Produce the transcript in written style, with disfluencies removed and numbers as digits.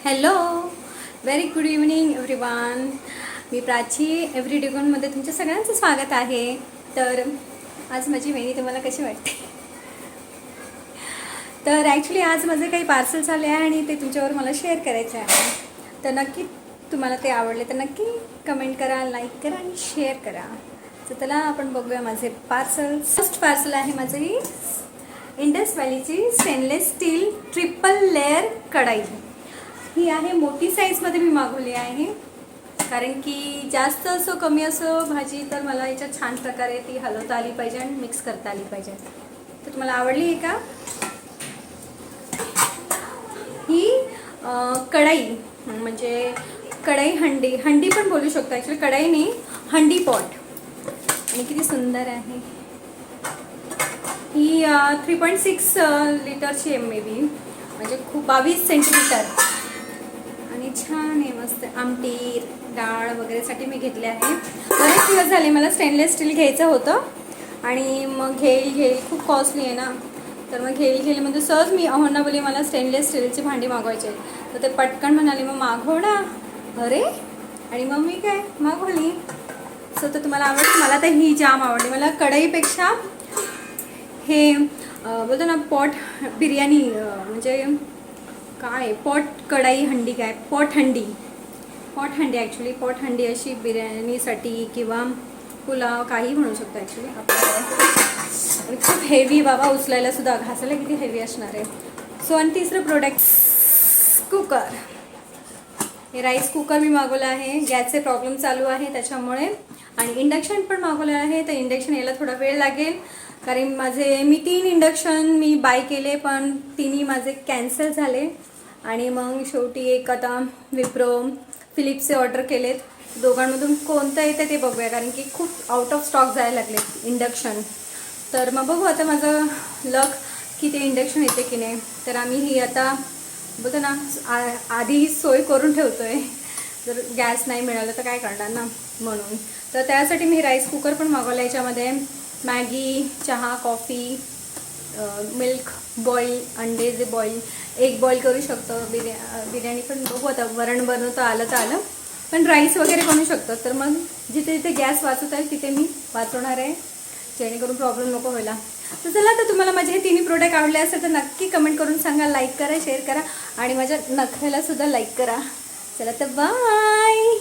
Hello, very good evening everyone. मी Prachi everyday मध्ये तुमच्या सगळ्यांचं स्वागत आहे. तर आज माझी मेनी तुम्हाला कशी वाटते? तर ॲक्च्युली आज माझे काही पार्सल्स आले आहे आणि ते तुमच्यावर मला शेअर करायचं आहे. तर नक्की तुम्हाला ते आवडले तर नक्की कमेंट करा, लाईक करा आणि शेअर करा. तर त्याला आपण बघूया माझे पार्सल्स. फर्स्ट पार्सल आहे माझं ही इंडस व्हॅलीची स्टेनलेस स्टील ट्रिपल लेअर कढाई. ही आहे मोठी साईजमध्ये मी मागवली आहे, कारण की जास्त असो कमी असो भाजी तर मला याच्यात छान प्रकारे ती हलवता आली पाहिजे आणि मिक्स करता आली पाहिजे. तर तुम्हाला आवडली आहे का ही कढाई? म्हणजे कढाई हंडी पण बोलू शकतो. ॲक्च्युली कढाई नाही, हंडी पॉट. आणि किती सुंदर आहे ही. 3.6 लिटरची आहे मे बी, म्हणजे खूप 22 सेंटीमीटर. आणि छान आहे, मस्त आमटी डाळ वगैरेसाठी मी घेतले आहे. बरेच दिवस झाले मला स्टेनलेस स्टील घ्यायचं होतं आणि मग घेईल खूप कॉस्टली आहे ना. तर मग घेईल म्हणजे सहज मी अहोंना बोली मला स्टेनलेस स्टीलची भांडी मागवायची आहे. तर ते पटकन म्हणाले मग मागव ना. अरे, आणि मग मी काय मागवली. सो तर तुम्हाला आवडली? मला तर ही जाम आवडली. मला कढईपेक्षा हे बोलतो ना पॉट बिर्याणी, म्हणजे काय पॉट कढाई हंडी, काय पॉट हंडी ॲक्च्युली पॉट हंडी अशी बिर्याणीसाठी किंवा पुलाव काही म्हणू शकतो ॲक्च्युली आपल्याकडे. आणि खूप हेवी बाबा, उचलायला सुद्धा, घासायला किती हेवी असणार आहे. सो आणि तिसरं प्रोडक्ट कुकर. हे राईस कुकर मी मागवलं आहे. गॅसचे प्रॉब्लेम चालू आहे त्याच्यामुळे. आणि इंडक्शन पण मागवलं आहे. तर इंडक्शन यायला थोडा वेळ लागेल, कारण मी 3 इंडक्शन बाय केले पण तिन्ही माझे कॅन्सल झाले. आणि मग शेवटी एक आता विप्रो फिलिप्सचे ऑर्डर केलेत. दोघांमधून कोणतं येतं ते बघूया, कारण की खूप आउट ऑफ स्टॉक जायला लागले इंडक्शन. तर मग बघू आता माझं लक की ते इंडक्शन येते की नाही. तर आम्ही ही आता बघतो ना, आधी सोय करून ठेवतो आहे. जर गॅस नाही मिळालं तर काय करणार ना, म्हणून. तर त्यासाठी मी राईस कुकर पण मागवला. याच्यामध्ये मॅगी, चहा, कॉफी, मिल्क बॉईल, अंडे जे बॉईल, एग बॉईल करू शकतो. बिर्याणी पण बघू आता, वरण बनवता आलं तर आलं, पण राईस वगैरे बनवू शकतो. तर मग जिथे जिथे गॅस वाचवत आहे तिथे मी वाचवणार आहे, जेणेकरून प्रॉब्लेम नको व्हायला. तर चला, तर तुम्हाला माझे हे तिन्ही प्रोडक्ट आवडले असेल तर नक्की कमेंट करून सांगा, लाईक करा, शेअर करा आणि माझ्या नखऱ्याला सुद्धा लाईक करा. चला तर बाय.